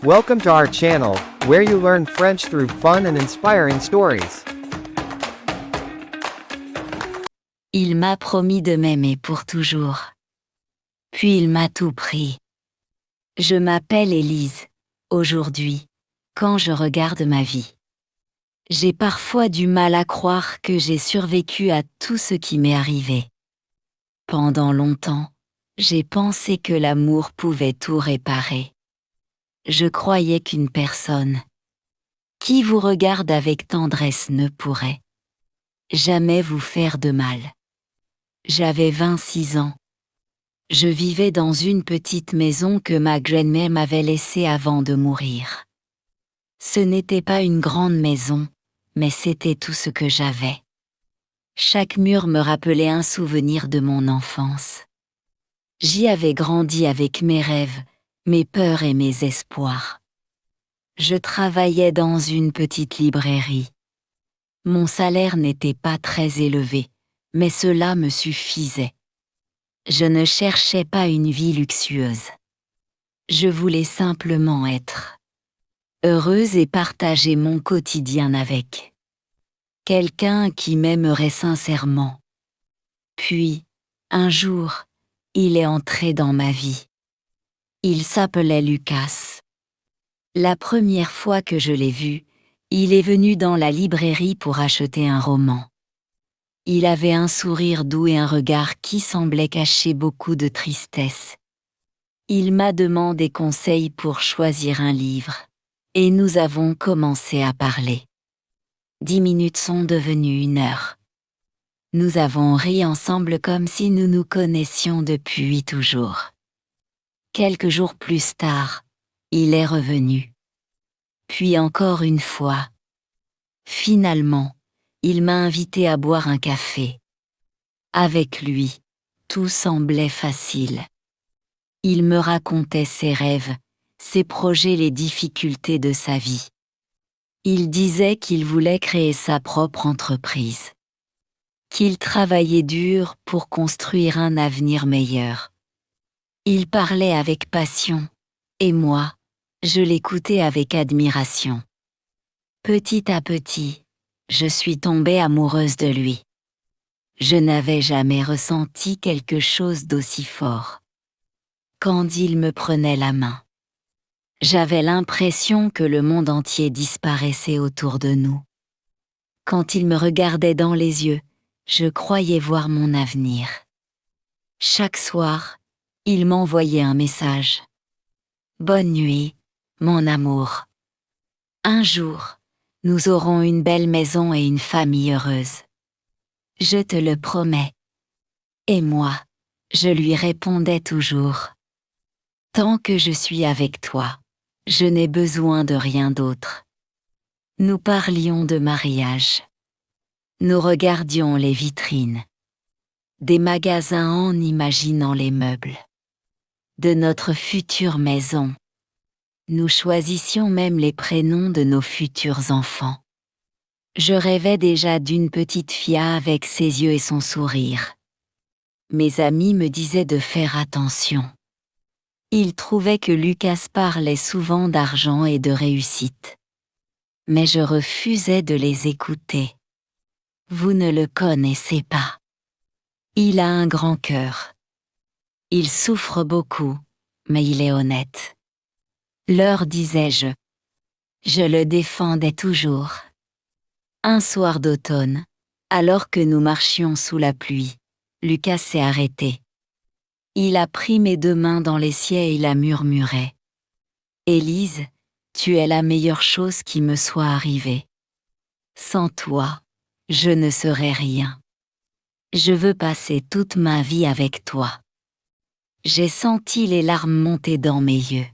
Welcome to our channel, where you learn French through fun and inspiring stories. Il m'a promis de m'aimer pour toujours. Puis il m'a tout pris. Je m'appelle Élise, aujourd'hui, quand je regarde ma vie. J'ai parfois du mal à croire que j'ai survécu à tout ce qui m'est arrivé. Pendant longtemps, j'ai pensé que l'amour pouvait tout réparer. Je croyais qu'une personne qui vous regarde avec tendresse ne pourrait jamais vous faire de mal. J'avais 26 ans. Je vivais dans une petite maison que ma grand-mère m'avait laissée avant de mourir. Ce n'était pas une grande maison, mais c'était tout ce que j'avais. Chaque mur me rappelait un souvenir de mon enfance. J'y avais grandi avec mes rêves, mes peurs et mes espoirs. Je travaillais dans une petite librairie. Mon salaire n'était pas très élevé, mais cela me suffisait. Je ne cherchais pas une vie luxueuse. Je voulais simplement être heureuse et partager mon quotidien avec quelqu'un qui m'aimerait sincèrement. Puis, un jour, il est entré dans ma vie. Il s'appelait Lucas. La première fois que je l'ai vu, il est venu dans la librairie pour acheter un roman. Il avait un sourire doux et un regard qui semblait cacher beaucoup de tristesse. Il m'a demandé conseil pour choisir un livre, et nous avons commencé à parler. 10 minutes sont devenues 1 heure. Nous avons ri ensemble comme si nous nous connaissions depuis toujours. Quelques jours plus tard, il est revenu. Puis encore une fois. Finalement, il m'a invité à boire un café. Avec lui, tout semblait facile. Il me racontait ses rêves, ses projets, les difficultés de sa vie. Il disait qu'il voulait créer sa propre entreprise. Qu'il travaillait dur pour construire un avenir meilleur. Il parlait avec passion, et moi, je l'écoutais avec admiration. Petit à petit, je suis tombée amoureuse de lui. Je n'avais jamais ressenti quelque chose d'aussi fort. Quand il me prenait la main, j'avais l'impression que le monde entier disparaissait autour de nous. Quand il me regardait dans les yeux, je croyais voir mon avenir. Chaque soir, il m'envoyait un message. « Bonne nuit, mon amour. Un jour, nous aurons une belle maison et une famille heureuse. Je te le promets. » Et moi, je lui répondais toujours. « Tant que je suis avec toi, je n'ai besoin de rien d'autre. » Nous parlions de mariage. Nous regardions les vitrines. Des magasins en imaginant les meubles. De notre future maison. Nous choisissions même les prénoms de nos futurs enfants. Je rêvais déjà d'une petite fille avec ses yeux et son sourire. Mes amis me disaient de faire attention. Ils trouvaient que Lucas parlait souvent d'argent et de réussite. Mais je refusais de les écouter. Vous ne le connaissez pas. Il a un grand cœur. Il souffre beaucoup, mais il est honnête. Leur disais-je. Je le défendais toujours. Un soir d'automne, alors que nous marchions sous la pluie, Lucas s'est arrêté. Il a pris mes 2 mains dans les siennes et il a murmuré. « Élise, tu es la meilleure chose qui me soit arrivée. Sans toi, je ne serais rien. Je veux passer toute ma vie avec toi. » J'ai senti les larmes monter dans mes yeux.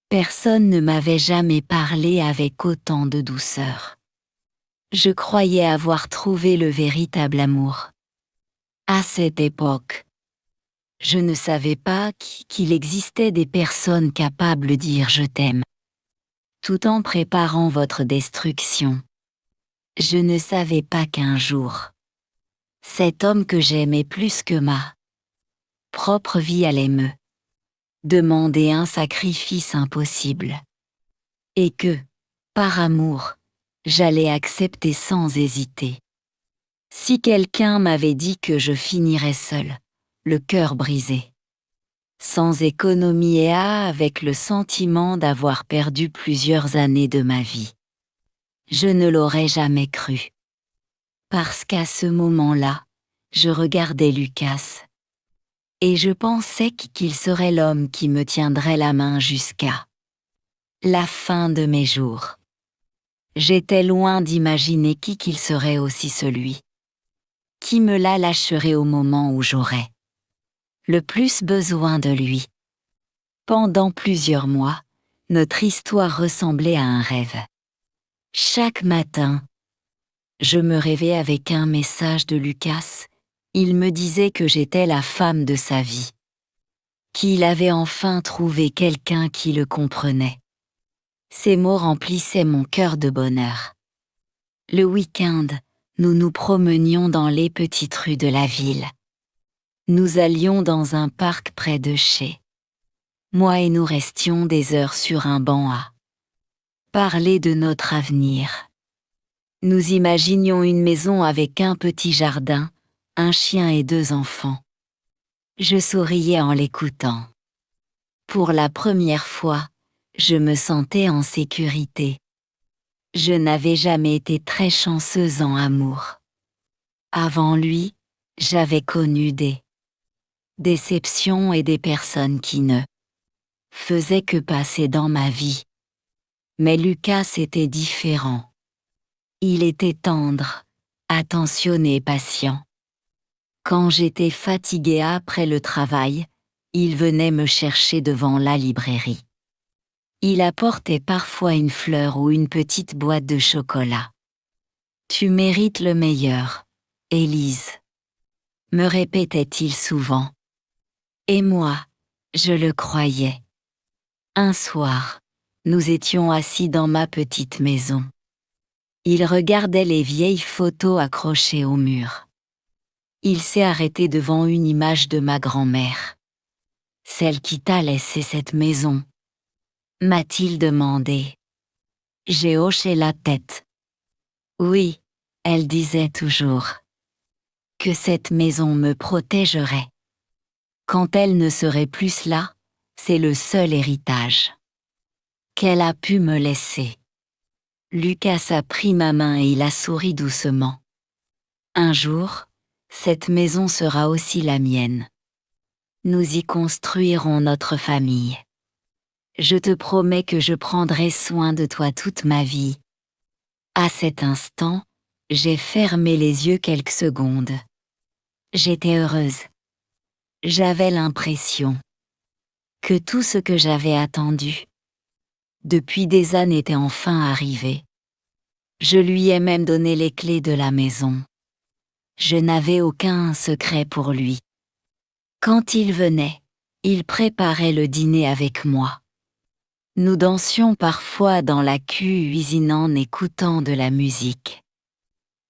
Personne ne m'avait jamais parlé avec autant de douceur. Je croyais avoir trouvé le véritable amour. À cette époque, je ne savais pas qu'il existait des personnes capables de dire « je t'aime » tout en préparant votre destruction. Je ne savais pas qu'un jour, cet homme que j'aimais plus que ma propre vie allait me demander un sacrifice impossible. et que, par amour, j'allais accepter sans hésiter. Si quelqu'un m'avait dit que je finirais seule, le cœur brisé, sans économie et avec le sentiment d'avoir perdu plusieurs années de ma vie, je ne l'aurais jamais cru. Parce qu'à ce moment-là, je regardais Lucas, et je pensais qu'il serait l'homme qui me tiendrait la main jusqu'à la fin de mes jours. J'étais loin d'imaginer qu'il serait aussi celui qui me la lâcherait au moment où j'aurais le plus besoin de lui. Pendant plusieurs mois, notre histoire ressemblait à un rêve. Chaque matin, je me réveillais avec un message de Lucas. Il me disait que j'étais la femme de sa vie, qu'il avait enfin trouvé quelqu'un qui le comprenait. Ces mots remplissaient mon cœur de bonheur. Le week-end, nous nous promenions dans les petites rues de la ville. Nous allions dans un parc près de chez moi et nous restions des heures sur un banc à parler de notre avenir. Nous imaginions une maison avec un petit jardin, un chien et 2 enfants. Je souriais en l'écoutant. Pour la première fois, je me sentais en sécurité. Je n'avais jamais été très chanceuse en amour. Avant lui, j'avais connu des déceptions et des personnes qui ne faisaient que passer dans ma vie. Mais Lucas était différent. Il était tendre, attentionné et patient. Quand j'étais fatiguée après le travail, il venait me chercher devant la librairie. Il apportait parfois une fleur ou une petite boîte de chocolat. « Tu mérites le meilleur, Élise », me répétait-il souvent. Et moi, je le croyais. Un soir, nous étions assis dans ma petite maison. Il regardait les vieilles photos accrochées au mur. Il s'est arrêté devant une image de ma grand-mère. « Celle qui t'a laissé cette maison ?» m'a-t-il demandé. J'ai hoché la tête. Oui, elle disait toujours que cette maison me protégerait. Quand elle ne serait plus là, c'est le seul héritage qu'elle a pu me laisser. Lucas a pris ma main et il a souri doucement. Un jour, cette maison sera aussi la mienne. Nous y construirons notre famille. Je te promets que je prendrai soin de toi toute ma vie. À cet instant, j'ai fermé les yeux quelques secondes. J'étais heureuse. J'avais l'impression que tout ce que j'avais attendu depuis des années était enfin arrivé. Je lui ai même donné les clés de la maison. Je n'avais aucun secret pour lui. Quand il venait, il préparait le dîner avec moi. Nous dansions parfois dans la cuisine en écoutant de la musique.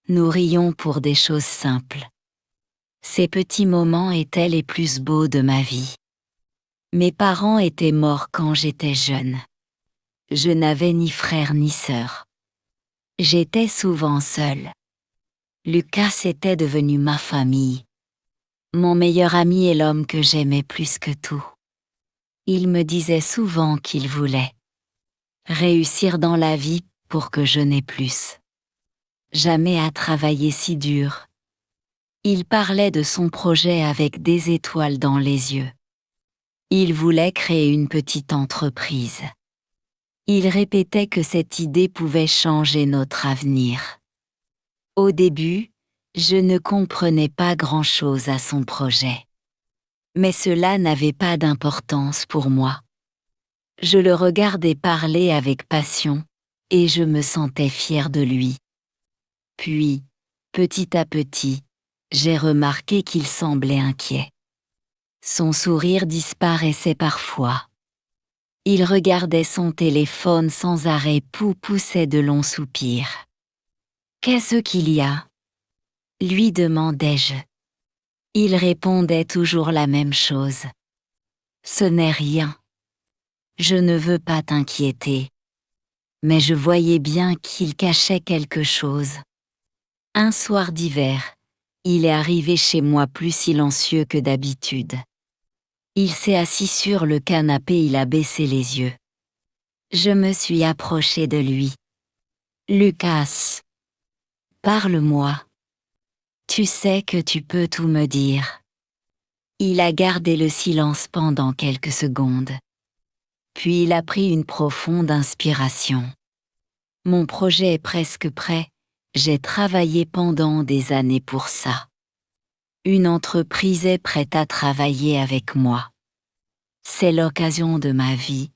Nous rions pour des choses simples. Ces petits moments étaient les plus beaux de ma vie. Mes parents étaient morts quand j'étais jeune. Je n'avais ni frère ni sœur. J'étais souvent seule. Lucas était devenu ma famille. Mon meilleur ami et l'homme que j'aimais plus que tout. Il me disait souvent qu'il voulait réussir dans la vie pour que je n'ai plus jamais à travailler si dur. Il parlait de son projet avec des étoiles dans les yeux. Il voulait créer une petite entreprise. Il répétait que cette idée pouvait changer notre avenir. Au début, je ne comprenais pas grand-chose à son projet. Mais cela n'avait pas d'importance pour moi. Je le regardais parler avec passion, et je me sentais fière de lui. Puis, petit à petit, j'ai remarqué qu'il semblait inquiet. Son sourire disparaissait parfois. Il regardait son téléphone sans arrêt, poussait de longs soupirs. « Qu'est-ce qu'il y a ?» lui demandai-je. Il répondait toujours la même chose. « Ce n'est rien. Je ne veux pas t'inquiéter. mais je voyais bien qu'il cachait quelque chose. Un soir d'hiver, il est arrivé chez moi plus silencieux que d'habitude. Il s'est assis sur le canapé, il a baissé les yeux. Je me suis approchée de lui. Lucas, parle-moi. Tu sais que tu peux tout me dire. Il a gardé le silence pendant quelques secondes. Puis il a pris une profonde inspiration. Mon projet est presque prêt. J'ai travaillé pendant des années pour ça. Une entreprise est prête à travailler avec moi. C'est l'occasion de ma vie.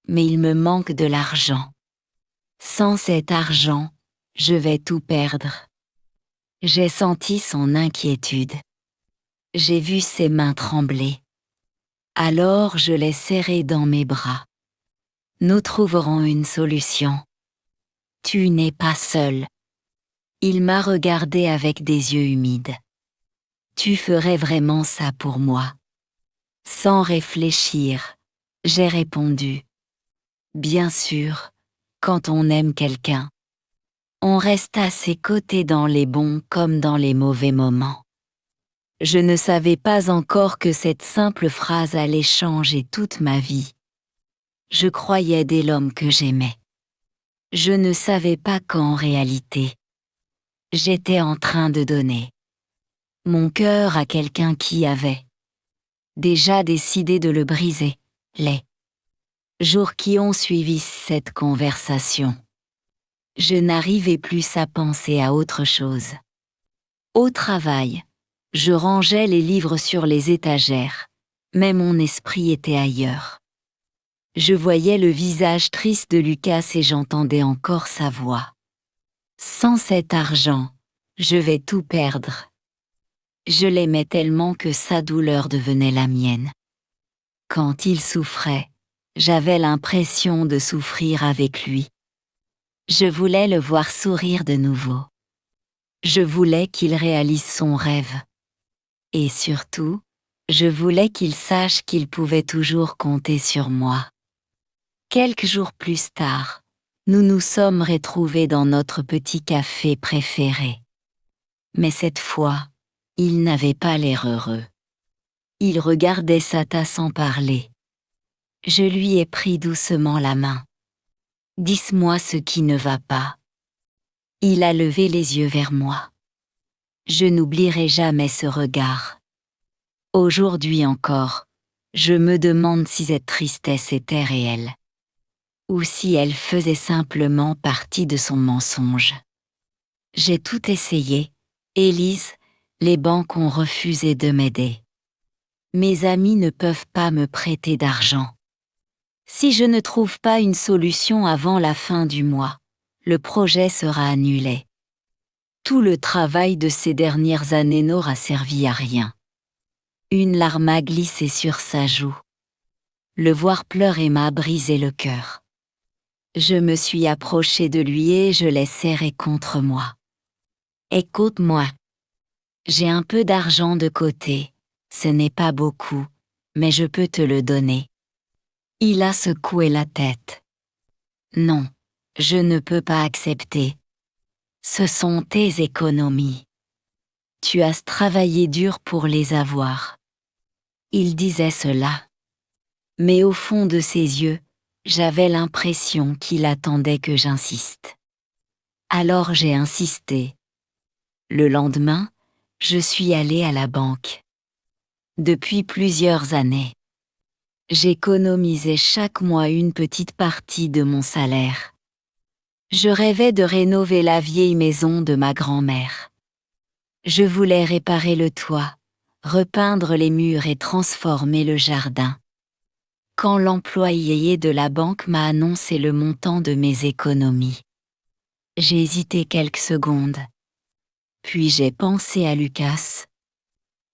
Mais il me manque de l'argent. Sans cet argent, je vais tout perdre. J'ai senti son inquiétude. J'ai vu ses mains trembler. Alors je l'ai serré dans mes bras. Nous trouverons une solution. Tu n'es pas seul. Il m'a regardé avec des yeux humides. Tu ferais vraiment ça pour moi? Sans réfléchir, j'ai répondu. Bien sûr, quand on aime quelqu'un, on reste à ses côtés dans les bons comme dans les mauvais moments. Je ne savais pas encore que cette simple phrase allait changer toute ma vie. Je croyais aider l'homme que j'aimais. Je ne savais pas qu'en réalité, j'étais en train de donner mon cœur à quelqu'un qui avait déjà décidé de le briser. Les jours qui ont suivi cette conversation, je n'arrivais plus à penser à autre chose. Au travail, je rangeais les livres sur les étagères, mais mon esprit était ailleurs. Je voyais le visage triste de Lucas et j'entendais encore sa voix. Sans cet argent, je vais tout perdre. Je l'aimais tellement que sa douleur devenait la mienne. Quand il souffrait, j'avais l'impression de souffrir avec lui. Je voulais le voir sourire de nouveau. Je voulais qu'il réalise son rêve. Et surtout, je voulais qu'il sache qu'il pouvait toujours compter sur moi. Quelques jours plus tard, nous nous sommes retrouvés dans notre petit café préféré. Mais cette fois, il n'avait pas l'air heureux. Il regardait sa tasse sans parler. Je lui ai pris doucement la main. « Dis-moi ce qui ne va pas. » Il a levé les yeux vers moi. Je n'oublierai jamais ce regard. Aujourd'hui encore, je me demande si cette tristesse était réelle, ou si elle faisait simplement partie de son mensonge. J'ai tout essayé, Élise, les banques ont refusé de m'aider. Mes amis ne peuvent pas me prêter d'argent. Si je ne trouve pas une solution avant la fin du mois, le projet sera annulé. Tout le travail de ces dernières années n'aura servi à rien. Une larme a glissé sur sa joue. Le voir pleurer m'a brisé le cœur. Je me suis approchée de lui et je l'ai serré contre moi. Écoute-moi. J'ai un peu d'argent de côté. Ce n'est pas beaucoup, mais je peux te le donner. Il a secoué la tête. Non, je ne peux pas accepter. Ce sont tes économies. Tu as travaillé dur pour les avoir. Il disait cela. Mais au fond de ses yeux, j'avais l'impression qu'il attendait que j'insiste. Alors j'ai insisté. Le lendemain, je suis allée à la banque. Depuis plusieurs années, j'économisais chaque mois une petite partie de mon salaire. Je rêvais de rénover la vieille maison de ma grand-mère. Je voulais réparer le toit, repeindre les murs et transformer le jardin. Quand l'employé de la banque m'a annoncé le montant de mes économies, j'ai hésité quelques secondes. Puis j'ai pensé à Lucas.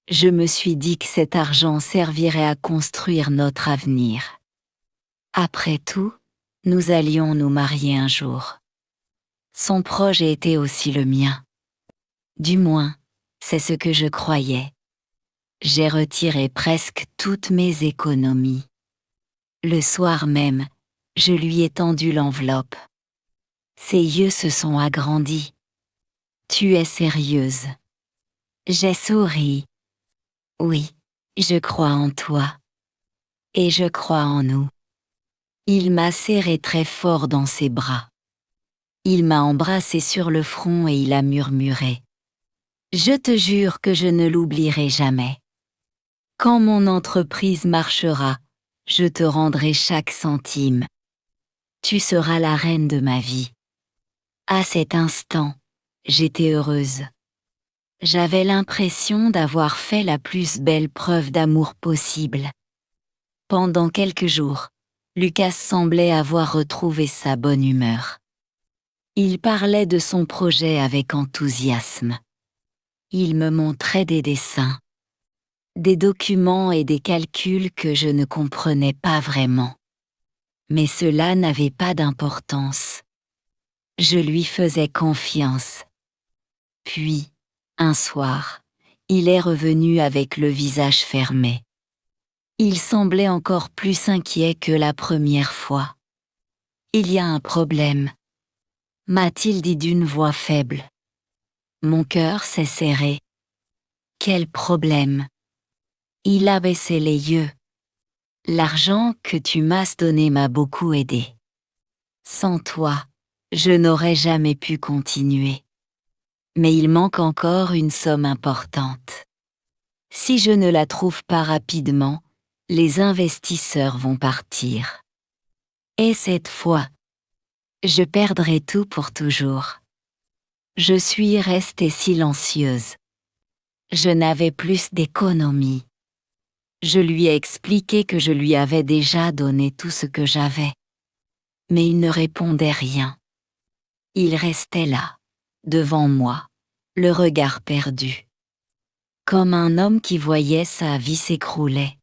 Je me suis dit que cet argent servirait à construire notre avenir. Après tout, nous allions nous marier un jour. Son projet était aussi le mien. Du moins, c'est ce que je croyais. J'ai retiré presque toutes mes économies. Le soir même, Je lui ai tendu l'enveloppe. Ses yeux se sont agrandis. Tu es sérieuse? J'ai souri. Oui, je crois en toi. Et je crois en nous. Il m'a serré très fort dans ses bras. Il m'a embrassé sur le front et il a murmuré. Je te jure que je ne l'oublierai jamais. Quand mon entreprise marchera, je te rendrai chaque centime. Tu seras la reine de ma vie. À cet instant, j'étais heureuse. J'avais l'impression d'avoir fait la plus belle preuve d'amour possible. Pendant quelques jours, Lucas semblait avoir retrouvé sa bonne humeur. Il parlait de son projet avec enthousiasme. Il me montrait des dessins, des documents et des calculs que je ne comprenais pas vraiment. Mais cela n'avait pas d'importance. Je lui faisais confiance. Puis, un soir, il est revenu avec le visage fermé. Il semblait encore plus inquiet que la première fois. Il y a un problème, m'a-t-il dit d'une voix faible. Mon cœur s'est serré. Quel problème? Il a baissé les yeux. L'argent que tu m'as donné m'a beaucoup aidé. Sans toi, je n'aurais jamais pu continuer. Mais il manque encore une somme importante. Si je ne la trouve pas rapidement, les investisseurs vont partir. Et cette fois, je perdrai tout pour toujours. Je suis restée silencieuse. Je n'avais plus d'économie. Je lui ai expliqué que je lui avais déjà donné tout ce que j'avais. Mais il ne répondait rien. Il restait là, devant moi, le regard perdu. Comme un homme qui voyait sa vie s'écrouler.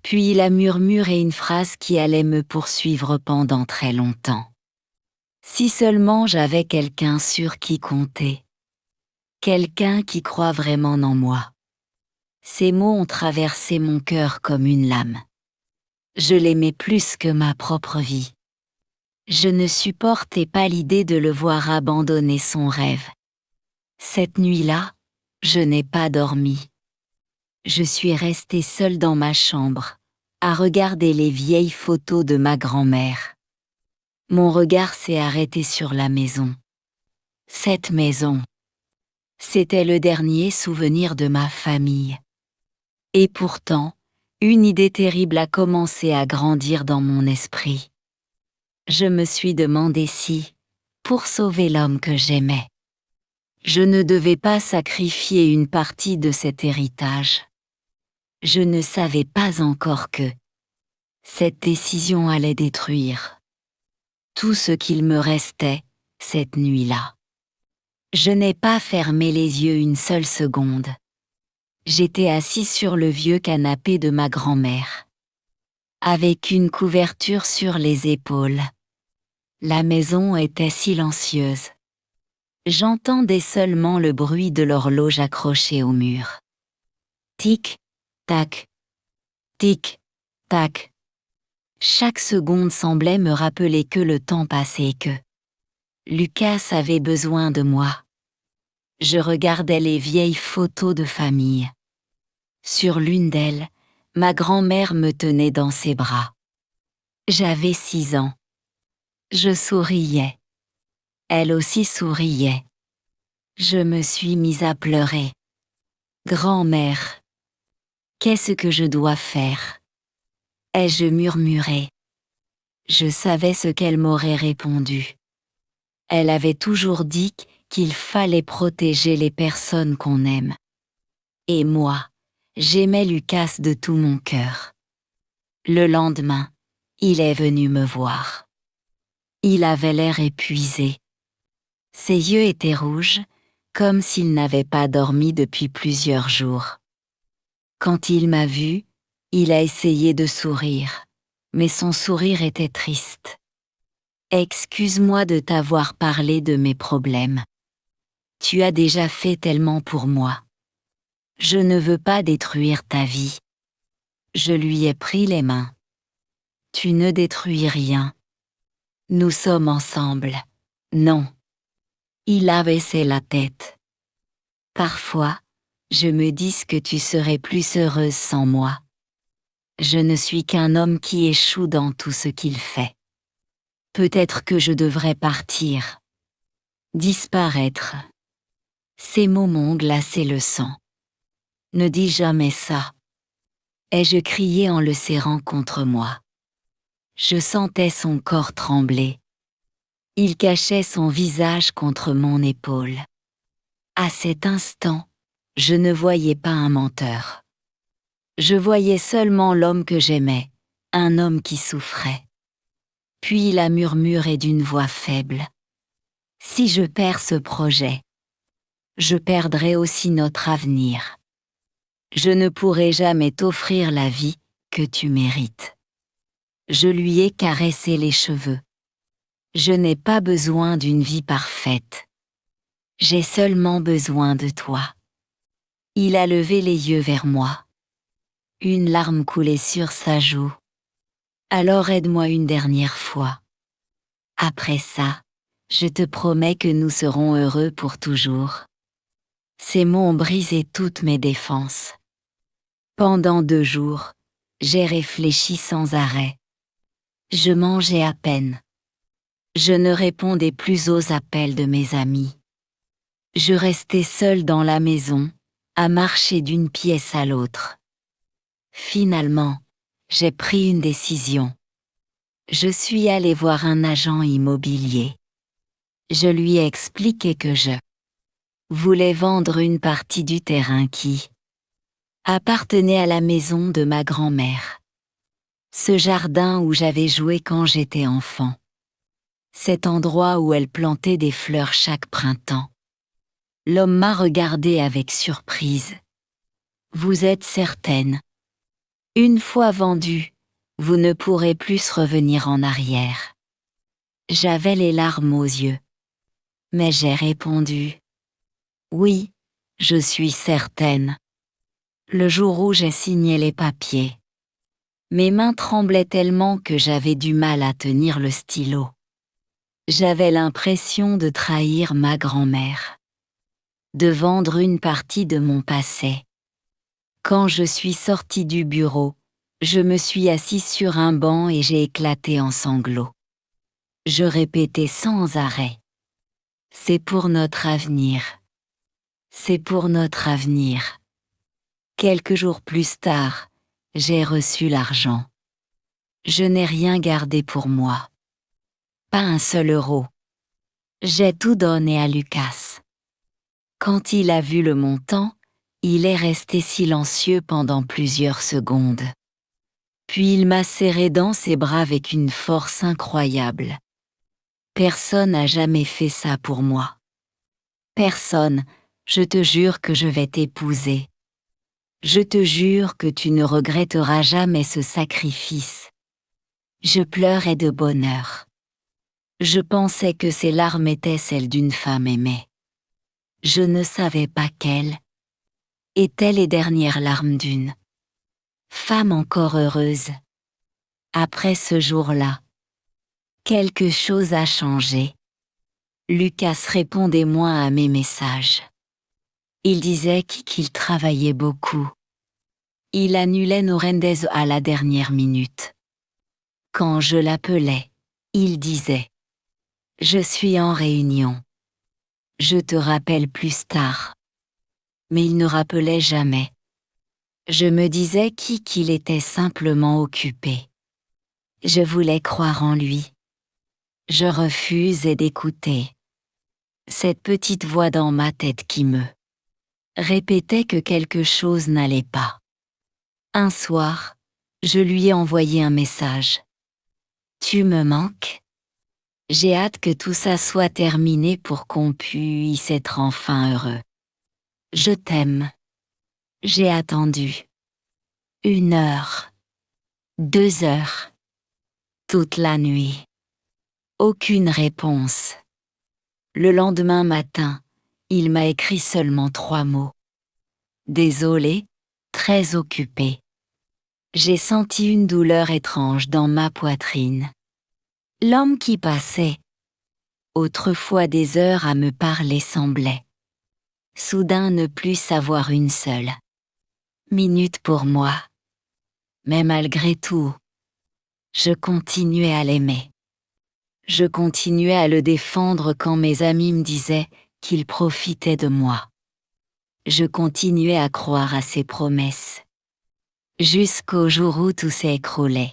Puis il a murmuré une phrase qui allait me poursuivre pendant très longtemps. Si seulement j'avais quelqu'un sur qui compter. Quelqu'un qui croit vraiment en moi. Ces mots ont traversé mon cœur comme une lame. Je l'aimais plus que ma propre vie. Je ne supportais pas l'idée de le voir abandonner son rêve. Cette nuit-là, je n'ai pas dormi. Je suis restée seule dans ma chambre, à regarder les vieilles photos de ma grand-mère. Mon regard s'est arrêté sur la maison. Cette maison, c'était le dernier souvenir de ma famille. Et pourtant, une idée terrible a commencé à grandir dans mon esprit. Je me suis demandé si, pour sauver l'homme que j'aimais, je ne devais pas sacrifier une partie de cet héritage. Je ne savais pas encore que cette décision allait détruire tout ce qu'il me restait cette nuit-là. Je n'ai pas fermé les yeux une seule seconde. J'étais assise sur le vieux canapé de ma grand-mère, avec une couverture sur les épaules. La maison était silencieuse. J'entendais seulement le bruit de l'horloge accrochée au mur. Tic, tac, tic, tac. Chaque seconde semblait me rappeler que le temps passait et que Lucas avait besoin de moi. Je regardais les vieilles photos de famille. Sur l'une d'elles, ma grand-mère me tenait dans ses bras. J'avais 6 ans. Je souriais. Elle aussi souriait. Je me suis mise à pleurer. Grand-mère, qu'est-ce que je dois faire? Ai-je murmuré? Je savais ce qu'elle m'aurait répondu. Elle avait toujours dit qu'il fallait protéger les personnes qu'on aime. Et moi, j'aimais Lucas de tout mon cœur. Le lendemain, il est venu me voir. Il avait l'air épuisé. Ses yeux étaient rouges, comme s'il n'avait pas dormi depuis plusieurs jours. Quand il m'a vue, il a essayé de sourire, mais son sourire était triste. « Excuse-moi de t'avoir parlé de mes problèmes. Tu as déjà fait tellement pour moi. Je ne veux pas détruire ta vie. » Je lui ai pris les mains. Tu ne détruis rien. Nous sommes ensemble. Non. Il a baissé la tête. Parfois, je me dis que tu serais plus heureuse sans moi. Je ne suis qu'un homme qui échoue dans tout ce qu'il fait. Peut-être que je devrais partir. Disparaître. Ces mots m'ont glacé le sang. Ne dis jamais ça. Ai-je crié en le serrant contre moi. Je sentais son corps trembler. Il cachait son visage contre mon épaule. À cet instant, je ne voyais pas un menteur. Je voyais seulement l'homme que j'aimais, un homme qui souffrait. Puis il a murmuré d'une voix faible. Si je perds ce projet, je perdrai aussi notre avenir. Je ne pourrai jamais t'offrir la vie que tu mérites. Je lui ai caressé les cheveux. Je n'ai pas besoin d'une vie parfaite. J'ai seulement besoin de toi. Il a levé les yeux vers moi. Une larme coulait sur sa joue. Alors aide-moi une dernière fois. Après ça, je te promets que nous serons heureux pour toujours. Ces mots ont brisé toutes mes défenses. Pendant 2 jours, j'ai réfléchi sans arrêt. Je mangeais à peine. Je ne répondais plus aux appels de mes amis. Je restais seule dans la maison, à marcher d'une pièce à l'autre. Finalement, j'ai pris une décision. Je suis allée voir un agent immobilier. Je lui ai expliqué que je voulais vendre une partie du terrain qui appartenait à la maison de ma grand-mère. Ce jardin où j'avais joué quand j'étais enfant. Cet endroit où elle plantait des fleurs chaque printemps. L'homme m'a regardé avec surprise. Vous êtes certaine? Une fois vendu, vous ne pourrez plus revenir en arrière. J'avais les larmes aux yeux. Mais j'ai répondu. Oui, je suis certaine. Le jour où j'ai signé les papiers. Mes mains tremblaient tellement que j'avais du mal à tenir le stylo. J'avais l'impression de trahir ma grand-mère. De vendre une partie de mon passé. Quand je suis sortie du bureau, je me suis assise sur un banc et j'ai éclaté en sanglots. Je répétais sans arrêt. C'est pour notre avenir. C'est pour notre avenir. Quelques jours plus tard, j'ai reçu l'argent. Je n'ai rien gardé pour moi. Pas un seul euro. J'ai tout donné à Lucas. Quand il a vu le montant, il est resté silencieux pendant plusieurs secondes. Puis il m'a serré dans ses bras avec une force incroyable. Personne n'a jamais fait ça pour moi. Personne, je te jure que je vais t'épouser. Je te jure que tu ne regretteras jamais ce sacrifice. Je pleurais de bonheur. Je pensais que ces larmes étaient celles d'une femme aimée. Je ne savais pas quelles étaient les dernières larmes d'une femme encore heureuse. Après ce jour-là, quelque chose a changé. Lucas répondait moins à mes messages. Il disait qu'il travaillait beaucoup. Il annulait nos rendez-vous à la dernière minute. Quand je l'appelais, il disait « Je suis en réunion. Je te rappelle plus tard. » Mais il ne rappelait jamais. Je me disais qu'il était simplement occupé. Je voulais croire en lui. Je refusais d'écouter. Cette petite voix dans ma tête qui me répétait que quelque chose n'allait pas. Un soir, je lui ai envoyé un message. « Tu me manques? J'ai hâte que tout ça soit terminé pour qu'on puisse être enfin heureux. Je t'aime. » J'ai attendu. 1 heure. 2 heures. Toute la nuit. Aucune réponse. Le lendemain matin, il m'a écrit seulement 3 mots. Désolé, très occupé. J'ai senti une douleur étrange dans ma poitrine. L'homme qui passait, autrefois des heures à me parler, semblait soudain ne plus savoir une seule minute pour moi. Mais malgré tout, je continuais à l'aimer. Je continuais à le défendre quand mes amis me disaient qu'il profitait de moi. Je continuais à croire à ses promesses. Jusqu'au jour où tout s'est écroulé.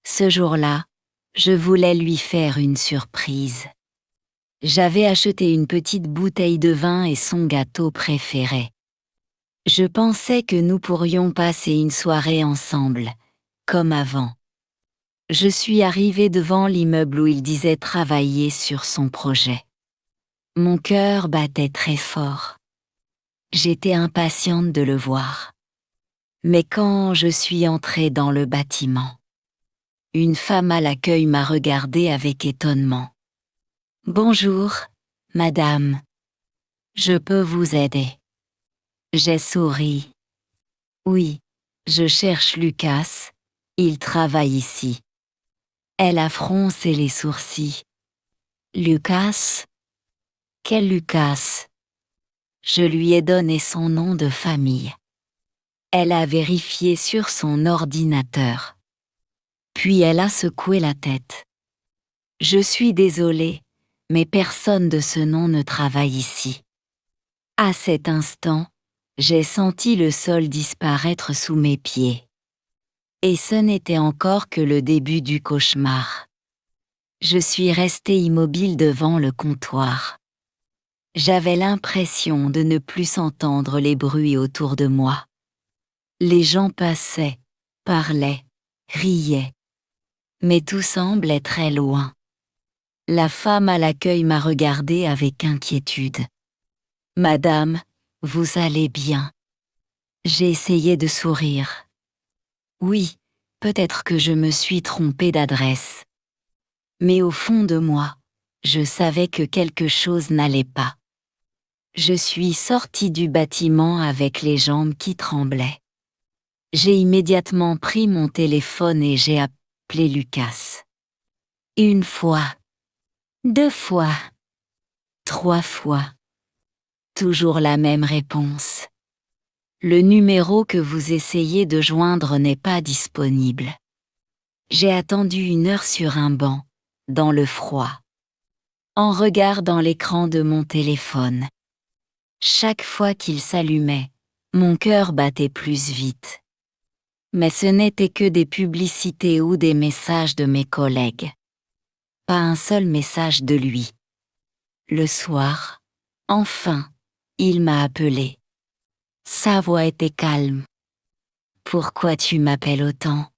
Ce jour-là, je voulais lui faire une surprise. J'avais acheté une petite bouteille de vin et son gâteau préféré. Je pensais que nous pourrions passer une soirée ensemble, comme avant. Je suis arrivée devant l'immeuble où il disait travailler sur son projet. Mon cœur battait très fort. J'étais impatiente de le voir. Mais quand je suis entrée dans le bâtiment, une femme à l'accueil m'a regardée avec étonnement. « Bonjour, madame. Je peux vous aider ?» J'ai souri. « Oui, je cherche Lucas. Il travaille ici. » Elle a froncé les sourcils. « Lucas? Quel Lucas ?» Je lui ai donné son nom de famille. Elle a vérifié sur son ordinateur. Puis elle a secoué la tête. « Je suis désolée, mais personne de ce nom ne travaille ici. » À cet instant, j'ai senti le sol disparaître sous mes pieds. Et ce n'était encore que le début du cauchemar. Je suis restée immobile devant le comptoir. J'avais l'impression de ne plus entendre les bruits autour de moi. Les gens passaient, parlaient, riaient. Mais tout semblait très loin. La femme à l'accueil m'a regardée avec inquiétude. « Madame, vous allez bien ?» J'ai essayé de sourire. « Oui, peut-être que je me suis trompée d'adresse. » Mais au fond de moi, je savais que quelque chose n'allait pas. Je suis sortie du bâtiment avec les jambes qui tremblaient. J'ai immédiatement pris mon téléphone et j'ai appelé Lucas. Une fois, 2 fois, 3 fois. Toujours la même réponse. Le numéro que vous essayez de joindre n'est pas disponible. J'ai attendu 1 heure sur un banc, dans le froid, en regardant l'écran de mon téléphone. Chaque fois qu'il s'allumait, mon cœur battait plus vite. Mais ce n'était que des publicités ou des messages de mes collègues. Pas un seul message de lui. Le soir, enfin, il m'a appelé. Sa voix était calme. « Pourquoi tu m'appelles autant ? »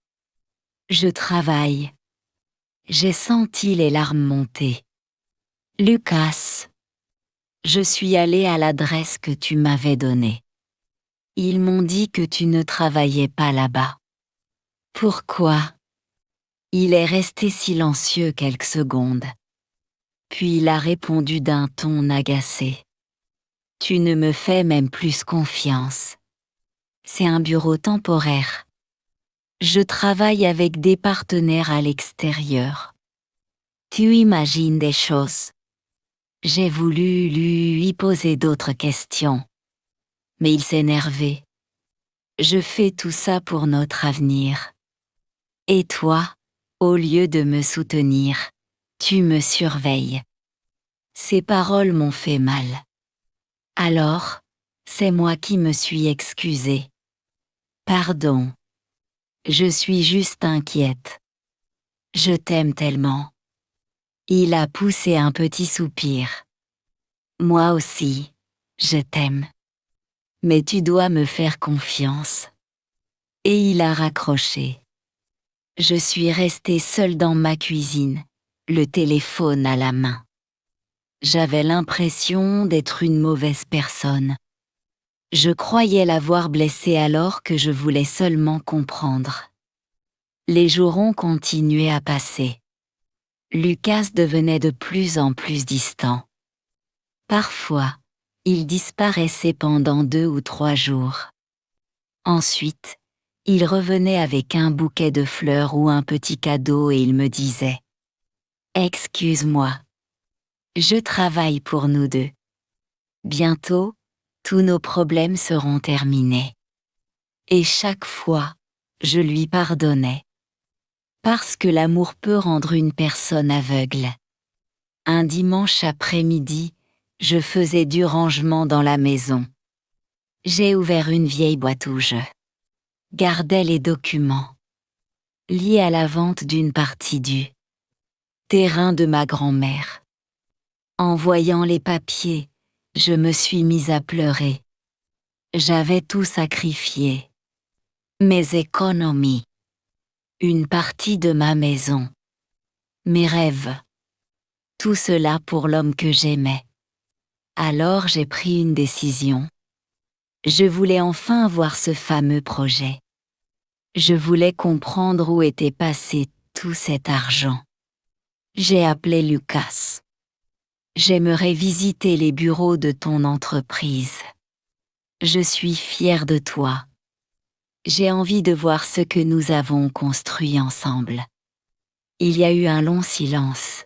« Je travaille. » J'ai senti les larmes monter. « Lucas. » Je suis allée à l'adresse que tu m'avais donnée. Ils m'ont dit que tu ne travaillais pas là-bas. Pourquoi ? Il est resté silencieux quelques secondes. Puis il a répondu d'un ton agacé. « Tu ne me fais même plus confiance. C'est un bureau temporaire. Je travaille avec des partenaires à l'extérieur. Tu imagines des choses. » J'ai voulu lui poser d'autres questions. Mais il s'est énervé. « Je fais tout ça pour notre avenir. Et toi, au lieu de me soutenir, tu me surveilles. » Ces paroles m'ont fait mal. Alors, c'est moi qui me suis excusée. « Pardon. Je suis juste inquiète. Je t'aime tellement. » Il a poussé un petit soupir. « Moi aussi, je t'aime. Mais tu dois me faire confiance. » Et il a raccroché. Je suis restée seule dans ma cuisine, le téléphone à la main. J'avais l'impression d'être une mauvaise personne. Je croyais l'avoir blessé alors que je voulais seulement comprendre. Les jours ont continué à passer. Lucas devenait de plus en plus distant. Parfois, il disparaissait pendant 2 ou 3 jours. Ensuite, Il revenait avec un bouquet de fleurs ou un petit cadeau et il me disait « Excuse-moi, je travaille pour nous deux. Bientôt, tous nos problèmes seront terminés. » Et chaque fois, je lui pardonnais. Parce que l'amour peut rendre une personne aveugle. Un dimanche après-midi, je faisais du rangement dans la maison. J'ai ouvert une vieille boîte où je gardais les documents liés à la vente d'une partie du terrain de ma grand-mère. En voyant les papiers, je me suis mise à pleurer. J'avais tout sacrifié. Mes économies, une partie de ma maison, mes rêves. Tout cela pour l'homme que j'aimais. Alors j'ai pris une décision. Je voulais enfin voir ce fameux projet. Je voulais comprendre où était passé tout cet argent. J'ai appelé Lucas. J'aimerais visiter les bureaux de ton entreprise. Je suis fière de toi. J'ai envie de voir ce que nous avons construit ensemble. Il y a eu un long silence.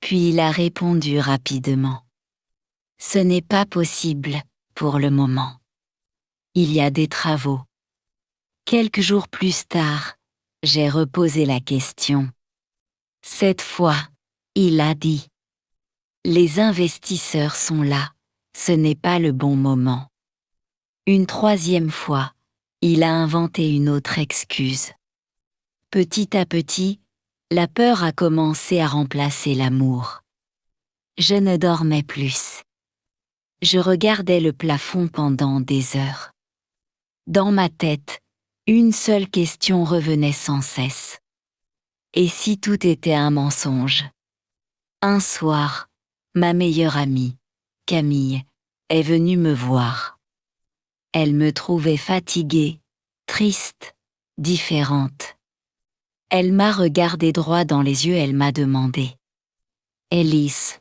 Puis il a répondu rapidement. Ce n'est pas possible pour le moment. Il y a des travaux. Quelques jours plus tard, j'ai reposé la question. Cette fois, il a dit. Les investisseurs sont là, ce n'est pas le bon moment. Une troisième fois, il a inventé une autre excuse. Petit à petit, la peur a commencé à remplacer l'amour. Je ne dormais plus. Je regardais le plafond pendant des heures. Dans ma tête, une seule question revenait sans cesse. Et si tout était un mensonge? Un soir, ma meilleure amie, Camille, est venue me voir. Elle me trouvait fatiguée, triste, différente. Elle m'a regardé droit dans les yeux, elle m'a demandé « Élise,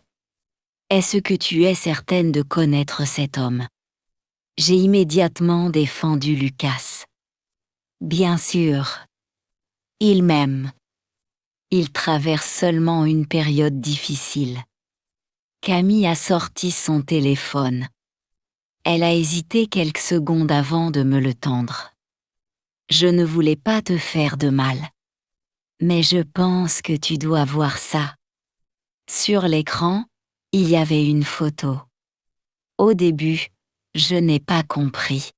est-ce que tu es certaine de connaître cet homme ?» J'ai immédiatement défendu Lucas. Bien sûr. Il m'aime. Il traverse seulement une période difficile. Camille a sorti son téléphone. Elle a hésité quelques secondes avant de me le tendre. Je ne voulais pas te faire de mal. Mais je pense que tu dois voir ça. Sur l'écran, il y avait une photo. Au début, je n'ai pas compris.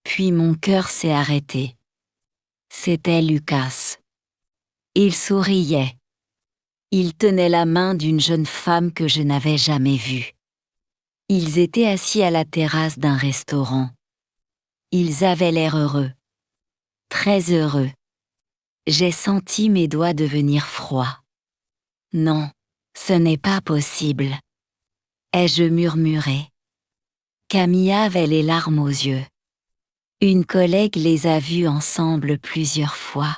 Puis mon cœur s'est arrêté. C'était Lucas. Il souriait. Il tenait la main d'une jeune femme que je n'avais jamais vue. Ils étaient assis à la terrasse d'un restaurant. Ils avaient l'air heureux. Très heureux. J'ai senti mes doigts devenir froids. Non, ce n'est pas possible. Ai-je murmuré. Camilla avait les larmes aux yeux. Une collègue les a vus ensemble plusieurs fois.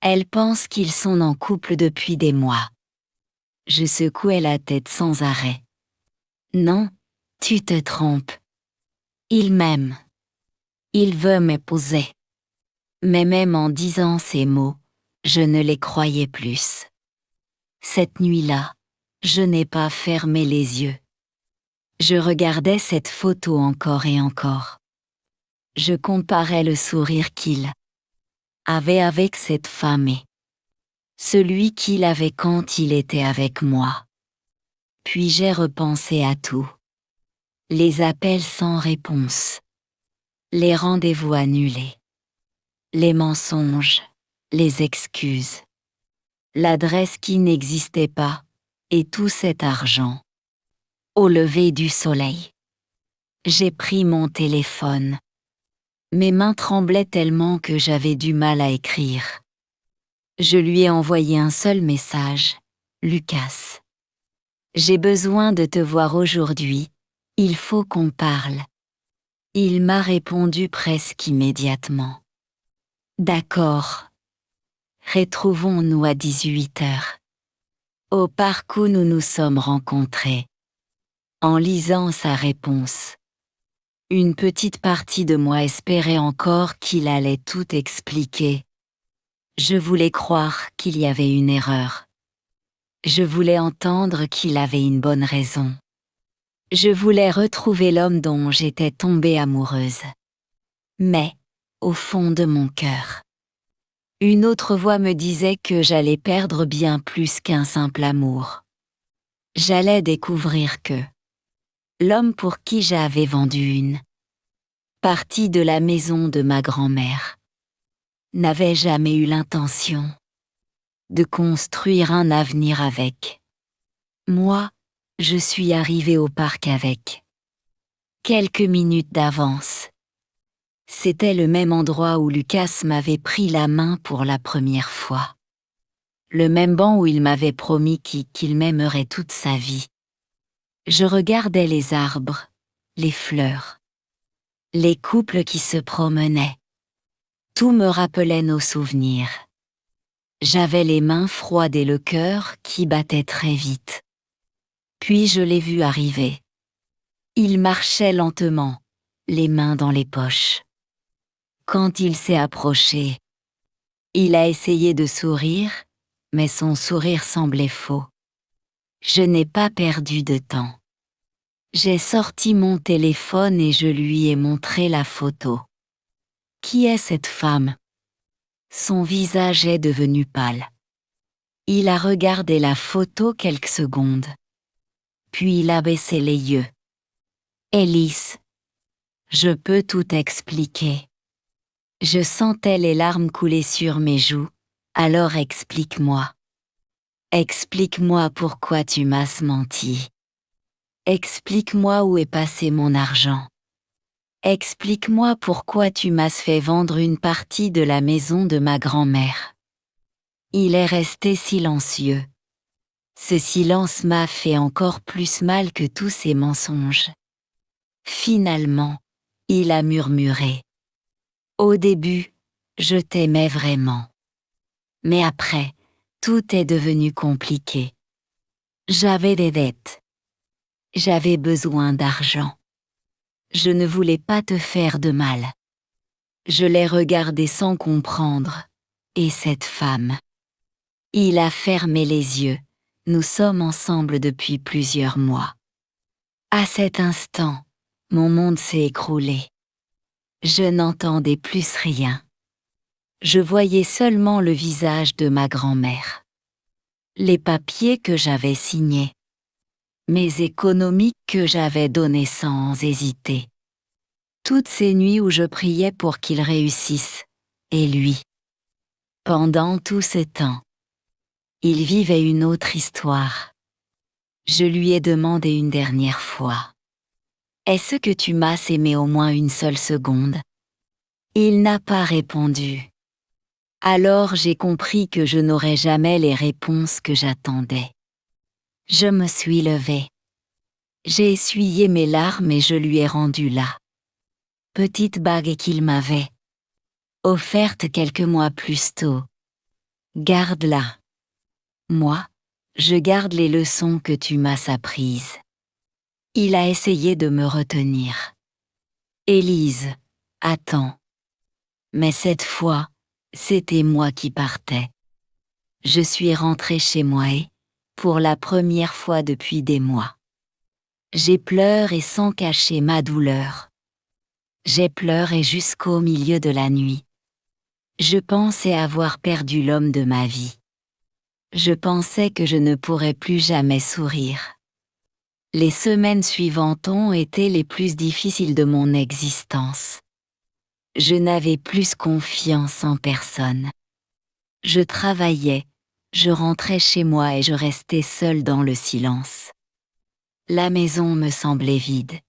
Elle pense qu'ils sont en couple depuis des mois. Je secouais la tête sans arrêt. Non, tu te trompes. Il m'aime. Il veut m'épouser. Mais même en disant ces mots, je ne les croyais plus. Cette nuit-là, je n'ai pas fermé les yeux. Je regardais cette photo encore et encore. Je comparais le sourire qu'il avait avec cette femme et celui qu'il avait quand il était avec moi. Puis j'ai repensé à tout. Les appels sans réponse. Les rendez-vous annulés. Les mensonges, les excuses. L'adresse qui n'existait pas, et tout cet argent. Au lever du soleil. J'ai pris mon téléphone. Mes mains tremblaient tellement que j'avais du mal à écrire. Je lui ai envoyé un seul message. Lucas. J'ai besoin de te voir aujourd'hui. Il faut qu'on parle. Il m'a répondu presque immédiatement. D'accord. Retrouvons-nous à 18h. Au parc où nous nous sommes rencontrés. En lisant sa réponse, Une petite partie de moi espérait encore qu'il allait tout expliquer. Je voulais croire qu'il y avait une erreur. Je voulais entendre qu'il avait une bonne raison. Je voulais retrouver l'homme dont j'étais tombée amoureuse. Mais, au fond de mon cœur, une autre voix me disait que j'allais perdre bien plus qu'un simple amour. J'allais découvrir que l'homme pour qui j'avais vendu une partie de la maison de ma grand-mère n'avait jamais eu l'intention de construire un avenir avec. Moi, je suis arrivée au parc avec quelques minutes d'avance. C'était le même endroit où Lucas m'avait pris la main pour la première fois. Le même banc où il m'avait promis qu'il m'aimerait toute sa vie. Je regardais les arbres, les fleurs, les couples qui se promenaient. Tout me rappelait nos souvenirs. J'avais les mains froides et le cœur qui battait très vite. Puis je l'ai vu arriver. Il marchait lentement, les mains dans les poches. Quand il s'est approché, il a essayé de sourire, mais son sourire semblait faux. Je n'ai pas perdu de temps. J'ai sorti mon téléphone et je lui ai montré la photo. Qui est cette femme? Son visage est devenu pâle. Il a regardé la photo quelques secondes. Puis il a baissé les yeux. Élise, je peux tout expliquer. Je sentais les larmes couler sur mes joues, alors explique-moi. Explique-moi pourquoi tu m'as menti. Explique-moi où est passé mon argent. Explique-moi pourquoi tu m'as fait vendre une partie de la maison de ma grand-mère. Il est resté silencieux. Ce silence m'a fait encore plus mal que tous ces mensonges. Finalement, il a murmuré. Au début, je t'aimais vraiment. Mais après, tout est devenu compliqué. J'avais des dettes. J'avais besoin d'argent. Je ne voulais pas te faire de mal. Je l'ai regardé sans comprendre. Et cette femme. Il a fermé les yeux. Nous sommes ensemble depuis plusieurs mois. À cet instant, mon monde s'est écroulé. Je n'entendais plus rien. Je voyais seulement le visage de ma grand-mère. Les papiers que j'avais signés. Mes économies que j'avais données sans hésiter. Toutes ces nuits où je priais pour qu'il réussisse, et lui. Pendant tout ce temps, il vivait une autre histoire. Je lui ai demandé une dernière fois. Est-ce que tu m'as aimé au moins une seule seconde? Il n'a pas répondu. Alors j'ai compris que je n'aurais jamais les réponses que j'attendais. Je me suis levée. J'ai essuyé mes larmes et je lui ai rendu la petite bague qu'il m'avait offerte quelques mois plus tôt. Garde-la. Moi, je garde les leçons que tu m'as apprises. Il a essayé de me retenir. Élise, attends. Mais cette fois, c'était moi qui partais. Je suis rentrée chez moi et, pour la première fois depuis des mois, j'ai pleuré sans cacher ma douleur. J'ai pleuré jusqu'au milieu de la nuit. Je pensais avoir perdu l'homme de ma vie. Je pensais que je ne pourrais plus jamais sourire. Les semaines suivantes ont été les plus difficiles de mon existence. Je n'avais plus confiance en personne. Je travaillais, je rentrais chez moi et je restais seule dans le silence. La maison me semblait vide.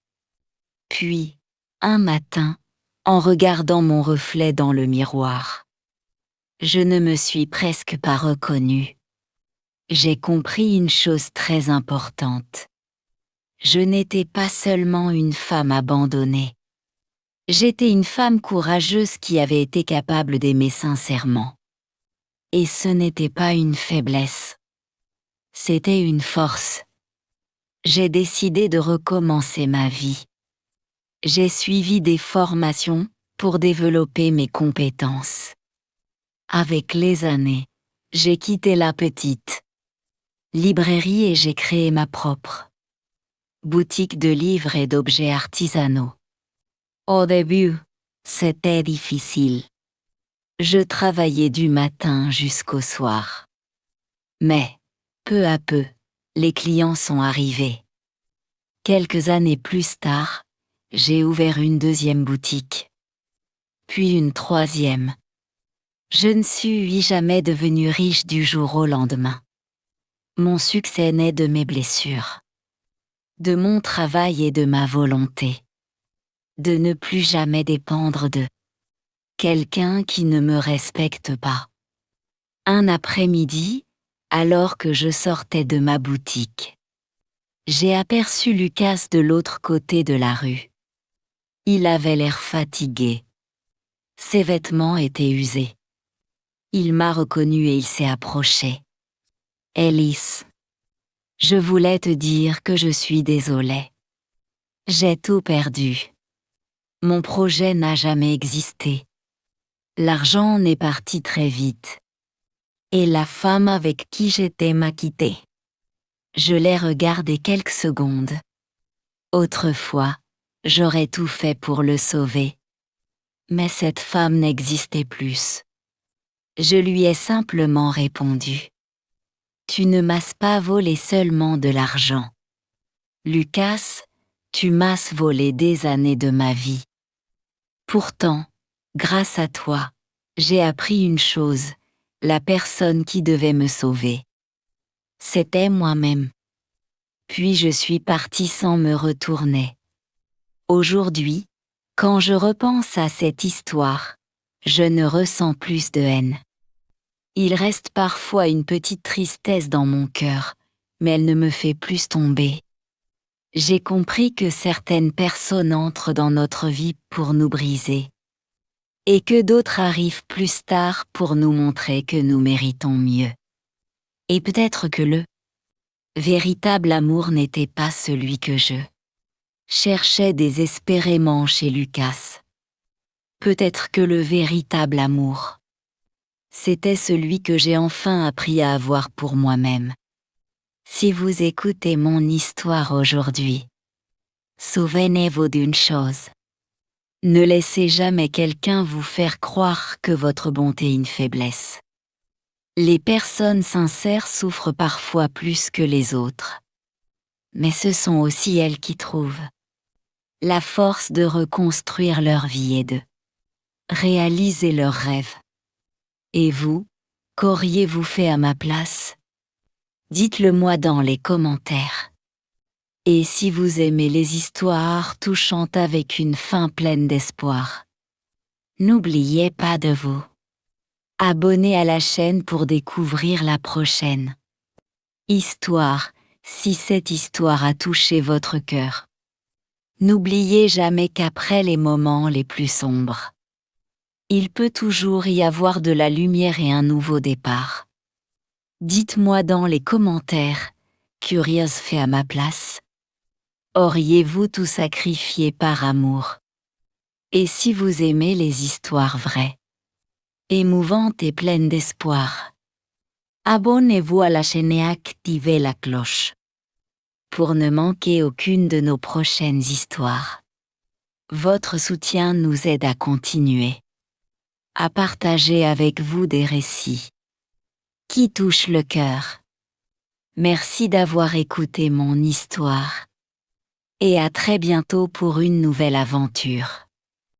Puis, un matin, en regardant mon reflet dans le miroir, je ne me suis presque pas reconnue. J'ai compris une chose très importante. Je n'étais pas seulement une femme abandonnée. J'étais une femme courageuse qui avait été capable d'aimer sincèrement. Et ce n'était pas une faiblesse. C'était une force. J'ai décidé de recommencer ma vie. J'ai suivi des formations pour développer mes compétences. Avec les années, j'ai quitté la petite librairie et j'ai créé ma propre boutique de livres et d'objets artisanaux. Au début, c'était difficile. Je travaillais du matin jusqu'au soir. Mais, peu à peu, les clients sont arrivés. Quelques années plus tard, j'ai ouvert une deuxième boutique. Puis une troisième. Je ne suis jamais devenue riche du jour au lendemain. Mon succès naît de mes blessures, de mon travail et de ma volonté. De ne plus jamais dépendre de quelqu'un qui ne me respecte pas. Un après-midi, alors que je sortais de ma boutique, j'ai aperçu Lucas de l'autre côté de la rue. Il avait l'air fatigué. Ses vêtements étaient usés. Il m'a reconnu et il s'est approché. Ellis, je voulais te dire que je suis désolée. J'ai tout perdu. Mon projet n'a jamais existé. L'argent est parti très vite. Et la femme avec qui j'étais m'a quitté. Je l'ai regardé quelques secondes. Autrefois, j'aurais tout fait pour le sauver. Mais cette femme n'existait plus. Je lui ai simplement répondu. Tu ne m'as pas volé seulement de l'argent. Lucas, tu m'as volé des années de ma vie. Pourtant, grâce à toi, j'ai appris une chose, la personne qui devait me sauver. C'était moi-même. Puis je suis parti sans me retourner. Aujourd'hui, quand je repense à cette histoire, je ne ressens plus de haine. Il reste parfois une petite tristesse dans mon cœur, mais elle ne me fait plus tomber. J'ai compris que certaines personnes entrent dans notre vie pour nous briser, et que d'autres arrivent plus tard pour nous montrer que nous méritons mieux. Et peut-être que le véritable amour n'était pas celui que je cherchais désespérément chez Lucas. Peut-être que le véritable amour, c'était celui que j'ai enfin appris à avoir pour moi-même. Si vous écoutez mon histoire aujourd'hui, souvenez-vous d'une chose. Ne laissez jamais quelqu'un vous faire croire que votre bonté est une faiblesse. Les personnes sincères souffrent parfois plus que les autres. Mais ce sont aussi elles qui trouvent la force de reconstruire leur vie et de réaliser leurs rêves. Et vous, qu'auriez-vous fait à ma place? Dites-le moi dans les commentaires. Et si vous aimez les histoires touchantes avec une fin pleine d'espoir, n'oubliez pas de vous abonner à la chaîne pour découvrir la prochaine histoire, si cette histoire a touché votre cœur. N'oubliez jamais qu'après les moments les plus sombres, il peut toujours y avoir de la lumière et un nouveau départ. Dites-moi dans les commentaires, curieuse fait à ma place, auriez-vous tout sacrifié par amour? Et si vous aimez les histoires vraies, émouvantes et pleines d'espoir, abonnez-vous à la chaîne et activez la cloche pour ne manquer aucune de nos prochaines histoires. Votre soutien nous aide à continuer à partager avec vous des récits qui touchent le cœur. Merci d'avoir écouté mon histoire et à très bientôt pour une nouvelle aventure.